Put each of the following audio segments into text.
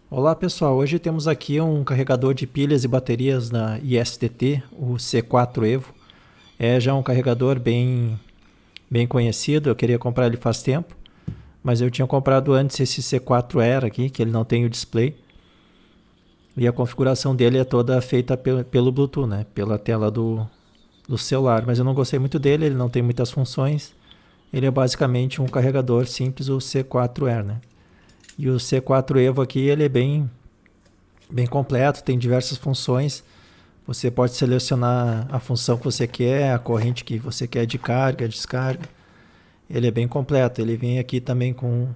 Olá pessoal, hoje temos aqui um carregador de pilhas e baterias da ISTT, o C4 Evo. É já um carregador bem conhecido, eu queria comprar ele faz tempo, mas eu tinha comprado antes esse C4 Air aqui, que ele não tem o display. E a configuração dele é toda feita pelo Bluetooth, né? Pela tela do celular, mas eu não gostei muito dele, ele não tem muitas funções. Ele é basicamente um carregador simples, o C4 Air, né? E o C4 Evo aqui, ele é bem completo, tem diversas funções. Você pode selecionar a função que você quer, a corrente que você quer de carga, descarga. Ele é bem completo. Ele vem aqui também com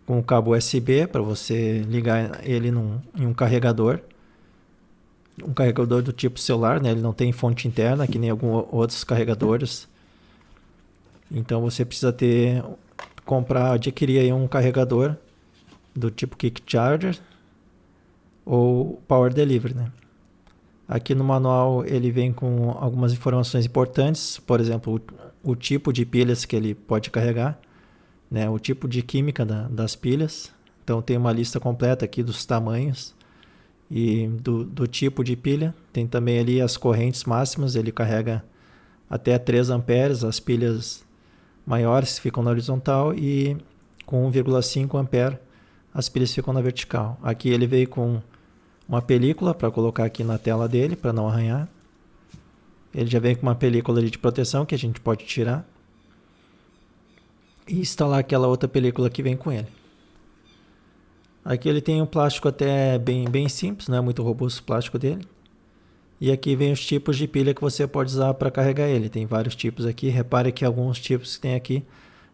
o cabo USB para você ligar ele em um carregador. Um carregador do tipo celular, né? Ele não tem fonte interna, que nem alguns outros carregadores. Então você precisa adquirir aí um carregador do tipo Kick Charger ou Power Delivery, né? Aqui no manual ele vem com algumas informações importantes, por exemplo, o tipo de pilhas que ele pode carregar, né, o tipo de química das pilhas. Então tem uma lista completa aqui dos tamanhos e do tipo de pilha. Tem também ali as correntes máximas, ele carrega até 3 amperes, as pilhas maiores ficam na horizontal e com 1,5 ampere as pilhas ficam na vertical. Aqui ele veio com uma película para colocar aqui na tela dele, para não arranhar. Ele já vem com uma película de proteção que a gente pode tirar e instalar aquela outra película que vem com ele. Aqui ele tem um plástico até bem simples, não é muito robusto o plástico dele. E aqui vem os tipos de pilha que você pode usar para carregar ele. Tem vários tipos aqui. Repare que alguns tipos que tem aqui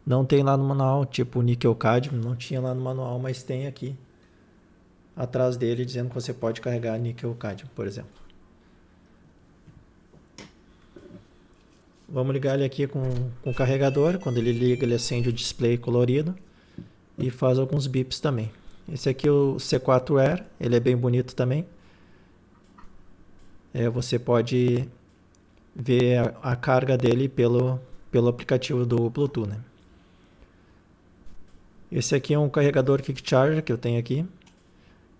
não tem lá no manual, tipo níquel cadmio, não tinha lá no manual, mas tem aqui atrás dele dizendo que você pode carregar níquel cadmio, por exemplo. Vamos ligar ele aqui com o carregador. Quando ele liga, ele acende o display colorido e faz alguns bips também. Esse aqui é o C4 Air, ele é bem bonito também. Você pode ver a carga dele pelo aplicativo do Bluetooth, né? Esse aqui é um carregador Kick Charger que eu tenho aqui.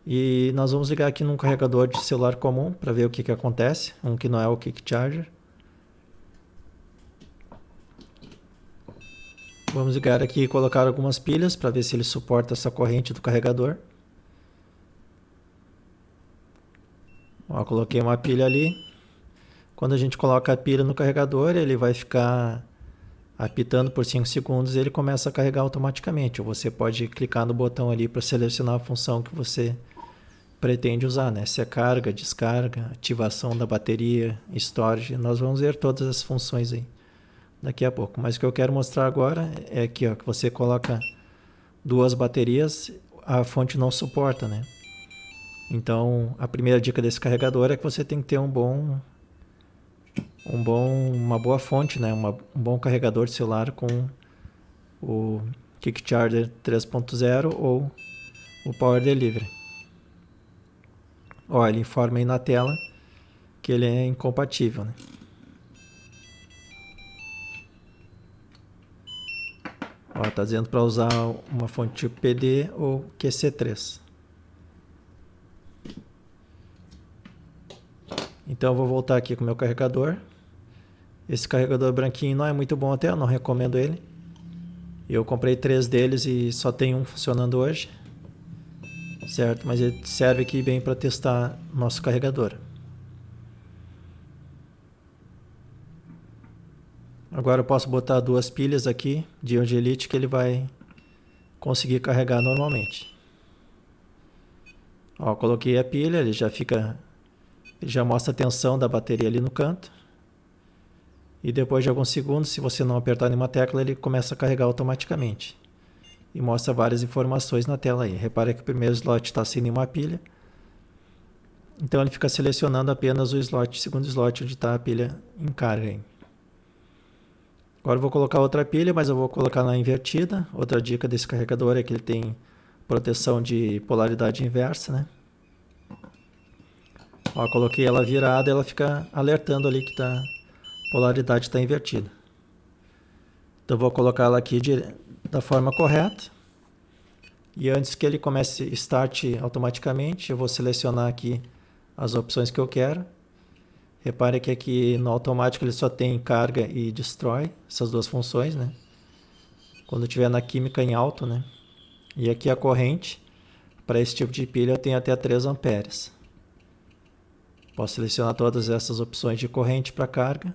E nós vamos ligar aqui num carregador de celular comum para ver o que acontece. Um que não é o Kick Charger. Vamos ligar aqui e colocar algumas pilhas para ver se ele suporta essa corrente do carregador. Ó, coloquei uma pilha ali. Quando a gente coloca a pilha no carregador, ele vai ficar apitando por 5 segundos e ele começa a carregar automaticamente. Ou você pode clicar no botão ali para selecionar a função que você pretende usar, né? Se é carga, descarga, ativação da bateria, storage. Nós vamos ver todas as funções aí daqui a pouco. Mas o que eu quero mostrar agora é aqui, ó, que você coloca duas baterias, a fonte não suporta, né? Então, a primeira dica desse carregador é que você tem que ter uma boa fonte, né? Um bom carregador de celular com o Kick Charger 3.0 ou o Power Delivery. Ó, ele informa aí na tela que ele é incompatível, né? Ó, tá dizendo para usar uma fonte tipo PD ou QC3. Então eu vou voltar aqui com o meu carregador. Esse carregador branquinho não é muito bom até, eu não recomendo ele. Eu comprei 3 deles e só tem um funcionando hoje. Certo? Mas ele serve aqui bem para testar nosso carregador. Agora eu posso botar 2 pilhas aqui de íon de lítio que ele vai conseguir carregar normalmente. Ó, coloquei a pilha, ele já mostra a tensão da bateria ali no canto. E depois de alguns segundos, se você não apertar nenhuma tecla, ele começa a carregar automaticamente. E mostra várias informações na tela aí. Repare que o primeiro slot está sem nenhuma pilha. Então ele fica selecionando apenas o segundo slot onde está a pilha em carga aí. Agora eu vou colocar outra pilha, mas eu vou colocar na invertida. Outra dica desse carregador é que ele tem proteção de polaridade inversa, né? Ó, coloquei ela virada, ela fica alertando ali que a polaridade está invertida. Então eu vou colocar ela aqui da forma correta. E antes que ele comece Start automaticamente, eu vou selecionar aqui as opções que eu quero. Repare que aqui no automático ele só tem carga e destrói, essas duas funções, né? Quando estiver na química em alto, né? E aqui a corrente, para esse tipo de pilha eu tenho até 3 amperes. Posso selecionar todas essas opções de corrente para carga.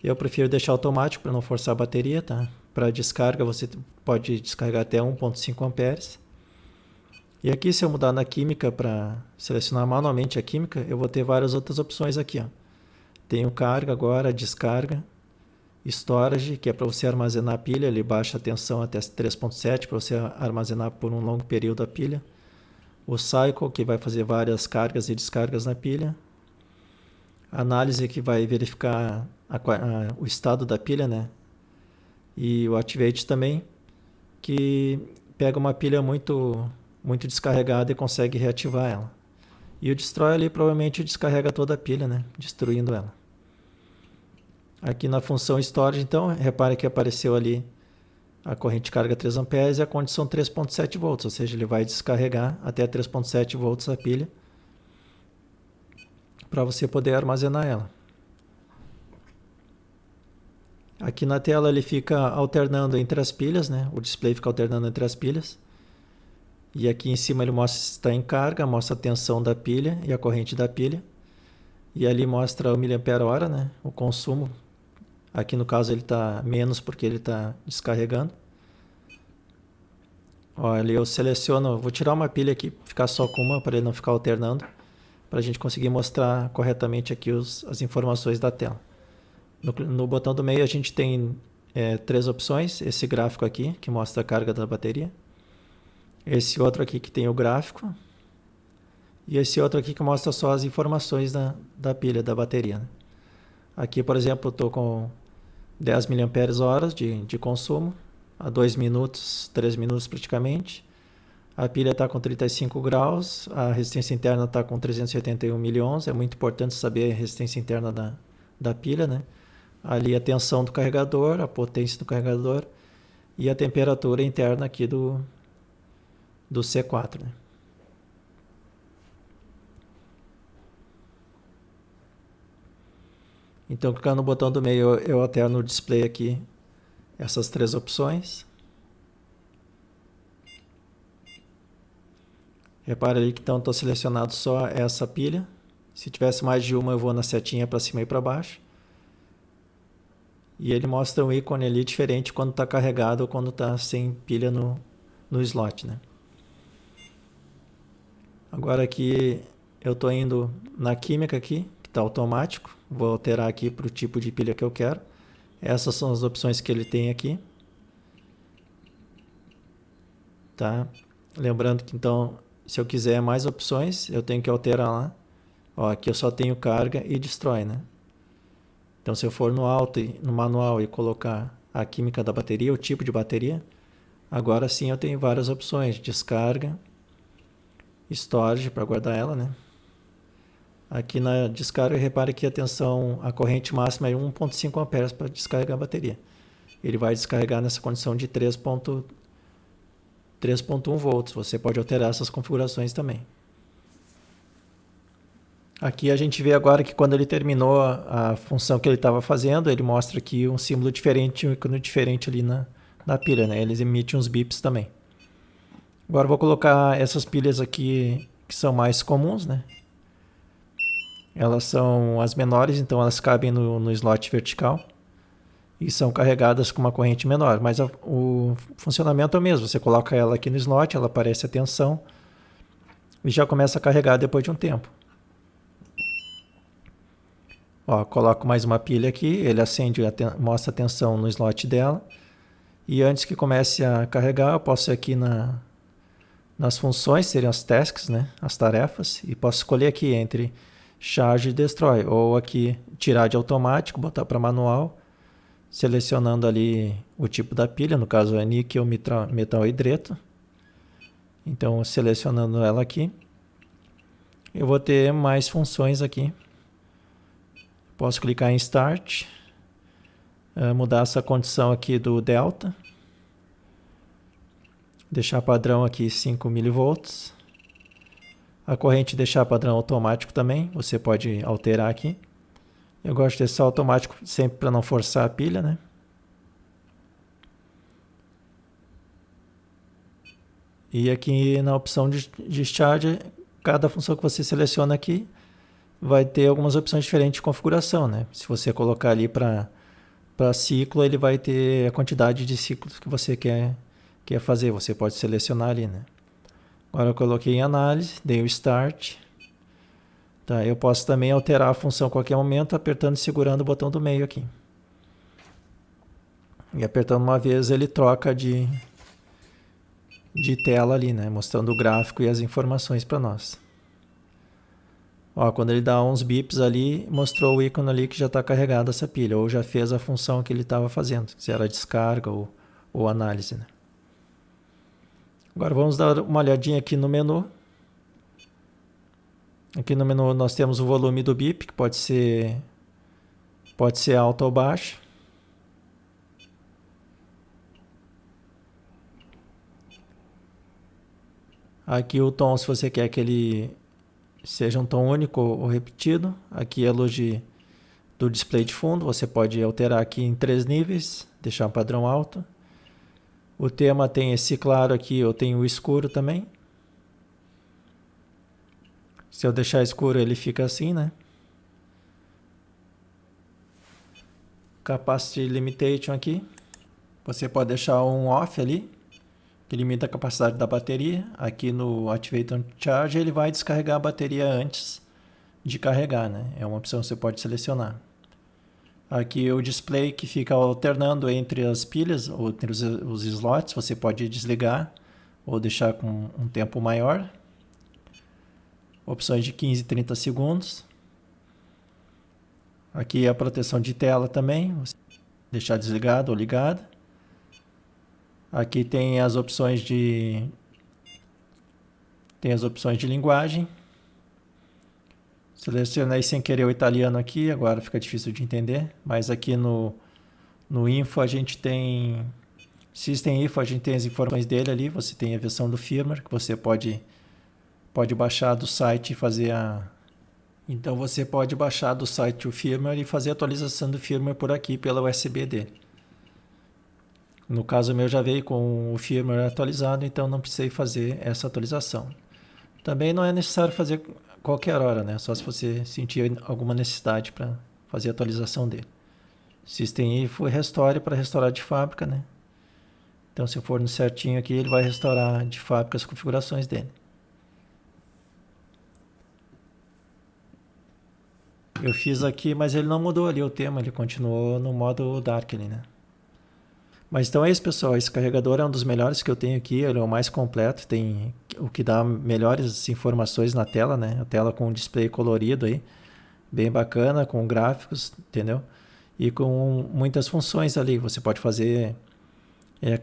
Eu prefiro deixar automático para não forçar a bateria, tá? Para descarga você pode descarregar até 1,5 amperes. E aqui, se eu mudar na química para selecionar manualmente a química, eu vou ter várias outras opções aqui, ó. Tenho carga agora, descarga, storage, que é para você armazenar a pilha, ele baixa a tensão até 3,7 para você armazenar por um longo período a pilha. O cycle, que vai fazer várias cargas e descargas na pilha. Análise, que vai verificar o estado da pilha, né? E o activate também, que pega uma pilha muito descarregada e consegue reativar ela. E o destroy ali provavelmente descarrega toda a pilha, né? Destruindo ela. Aqui na função storage, então, repare que apareceu ali a corrente de carga 3 amperes e a condição 3,7 volts, ou seja, ele vai descarregar até 3,7 volts a pilha para você poder armazenar ela. Aqui na tela ele fica alternando entre as pilhas, né? O display fica alternando entre as pilhas. E aqui em cima ele mostra se está em carga, mostra a tensão da pilha e a corrente da pilha. E ali mostra o miliampere-hora, né? O consumo. Aqui no caso ele está menos porque ele está descarregando. Ó, ali eu seleciono, vou tirar uma pilha aqui, ficar só com uma para ele não ficar alternando, para a gente conseguir mostrar corretamente aqui as informações da tela. No botão do meio a gente tem 3 opções, esse gráfico aqui que mostra a carga da bateria, esse outro aqui que tem o gráfico e esse outro aqui que mostra só as informações da pilha, da bateria, né? Aqui, por exemplo, eu estou com 10 mAh de consumo, a 2 minutos, 3 minutos praticamente. A pilha está com 35 graus, a resistência interna está com 381 mA. É muito importante saber a resistência interna da pilha, né? Ali a tensão do carregador, a potência do carregador e a temperatura interna aqui do C4, né? Então, clicando no botão do meio, eu alterno o display aqui, essas 3 opções. Repara ali que então estou selecionado só essa pilha. Se tivesse mais de uma, eu vou na setinha para cima e para baixo. E ele mostra um ícone ali diferente quando está carregado ou quando está sem pilha no slot, né? Agora aqui eu estou indo na química aqui, que está automático. Vou alterar aqui para o tipo de pilha que eu quero. Essas são as opções que ele tem aqui. Tá? Lembrando que então, se eu quiser mais opções, eu tenho que alterar lá. Ó, aqui eu só tenho carga e destrói, né? Então, se eu for no alto, no manual e colocar a química da bateria, o tipo de bateria, agora sim eu tenho várias opções. Descarga, storage para guardar ela, né? Aqui na descarga, repare que a corrente máxima é 1,5 amperes para descarregar a bateria. Ele vai descarregar nessa condição de 3,1 volts. Você pode alterar essas configurações também. Aqui a gente vê agora que quando ele terminou a função que ele estava fazendo, ele mostra aqui um símbolo diferente, um ícone diferente ali na pilha, né? Eles emitem uns bips também. Agora eu vou colocar essas pilhas aqui que são mais comuns, né? Elas são as menores, então elas cabem no slot vertical e são carregadas com uma corrente menor, mas o funcionamento é o mesmo. Você coloca ela aqui no slot, ela aparece a tensão e já começa a carregar depois de um tempo. Ó, coloco mais uma pilha aqui, ele acende, mostra a tensão no slot dela. E antes que comece a carregar, eu posso ir aqui nas funções, seriam as tasks, né? As tarefas, e posso escolher aqui entre charge e destroy, ou aqui tirar de automático, botar para manual, selecionando ali o tipo da pilha, no caso é níquel metal hidreto. Então, selecionando ela aqui, eu vou ter mais funções aqui. Posso clicar em Start, mudar essa condição aqui do delta. Deixar padrão aqui 5 milivolts. A corrente deixar padrão automático também, você pode alterar aqui. Eu gosto de deixar automático sempre para não forçar a pilha, né? E aqui na opção de discharge, cada função que você seleciona aqui vai ter algumas opções diferentes de configuração, né? Se você colocar ali para ciclo, ele vai ter a quantidade de ciclos que você quer fazer. Você pode selecionar ali, né? Agora eu coloquei em análise, dei o start. Tá, eu posso também alterar a função a qualquer momento apertando e segurando o botão do meio aqui. E apertando uma vez ele troca de tela ali, né? Mostrando o gráfico e as informações para nós. Ó, quando ele dá uns bips ali, mostrou o ícone ali que já está carregada essa pilha, ou já fez a função que ele estava fazendo, se era descarga ou análise, né? Agora vamos dar uma olhadinha aqui no menu. Aqui no menu nós temos o volume do bip, que pode ser alto ou baixo. Aqui o tom, se você quer que ele seja um tom único ou repetido. Aqui é a luz do display de fundo, você pode alterar aqui em 3 níveis, deixar um padrão alto. O tema tem esse claro aqui, eu tenho o escuro também. Se eu deixar escuro ele fica assim, né? Capacity Limitation aqui. Você pode deixar um off ali, que limita a capacidade da bateria. Aqui no Activate on Charge ele vai descarregar a bateria antes de carregar, né? É uma opção que você pode selecionar. Aqui o display que fica alternando entre as pilhas ou entre os slots, você pode desligar ou deixar com um tempo maior. Opções de 15 e 30 segundos. Aqui a proteção de tela também, deixar desligado ou ligado. Aqui tem as opções de linguagem. Selecionei sem querer o italiano aqui, agora fica difícil de entender, mas aqui no Info a gente tem System Info, a gente tem as informações dele ali, você tem a versão do firmware que você pode baixar do site e fazer Então você pode baixar do site o firmware e fazer a atualização do firmware por aqui pela USB dele. No caso meu já veio com o firmware atualizado, então não precisei fazer essa atualização. Também não é necessário fazer qualquer hora, né? Só se você sentir alguma necessidade para fazer a atualização dele. System Info Restore para restaurar de fábrica, né? Então se eu for no certinho aqui, ele vai restaurar de fábrica as configurações dele. Eu fiz aqui, mas ele não mudou ali o tema, ele continuou no modo Darkling, né? Mas então é isso, pessoal. Esse carregador é um dos melhores que eu tenho aqui. Ele é o mais completo. Tem o que dá melhores informações na tela, né? A tela com um display colorido aí. Bem bacana, com gráficos, entendeu? E com muitas funções ali. Você pode fazer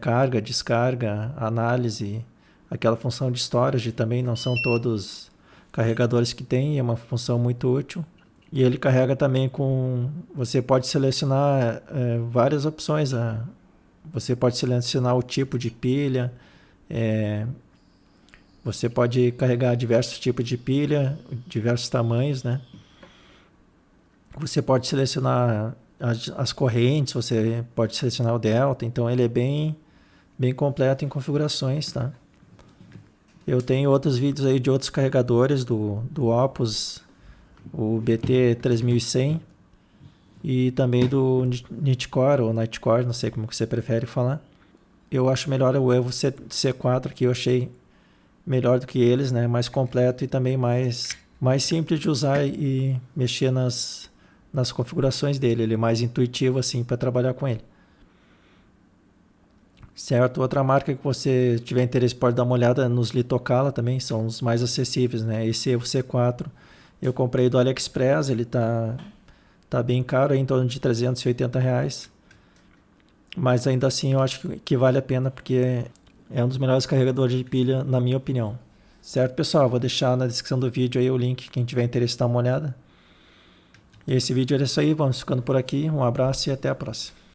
carga, descarga, análise. Aquela função de storage também não são todos carregadores que tem. É uma função muito útil. E ele carrega também com... Você pode selecionar várias opções. Você pode selecionar o tipo de pilha, você pode carregar diversos tipos de pilha, diversos tamanhos, né? Você pode selecionar as correntes, você pode selecionar o delta, então ele é bem completo em configurações, tá? Eu tenho outros vídeos aí de outros carregadores do Opus, o BT3100, e também do Nightcore ou Nightcore, não sei como que você prefere falar. Eu acho melhor o Evo C4, que eu achei melhor do que eles, né? Mais completo e também mais simples de usar e mexer nas configurações dele. Ele é mais intuitivo assim para trabalhar com ele. Certo? Outra marca que você tiver interesse pode dar uma olhada nos Litocala também, são os mais acessíveis, né? Esse Evo C4 eu comprei do AliExpress, ele tá bem caro, em torno de R$380. Mas ainda assim eu acho que vale a pena, porque é um dos melhores carregadores de pilha, na minha opinião. Certo, pessoal? Vou deixar na descrição do vídeo aí o link, quem tiver interesse dá uma olhada. E esse vídeo era isso aí, vamos ficando por aqui. Um abraço e até a próxima.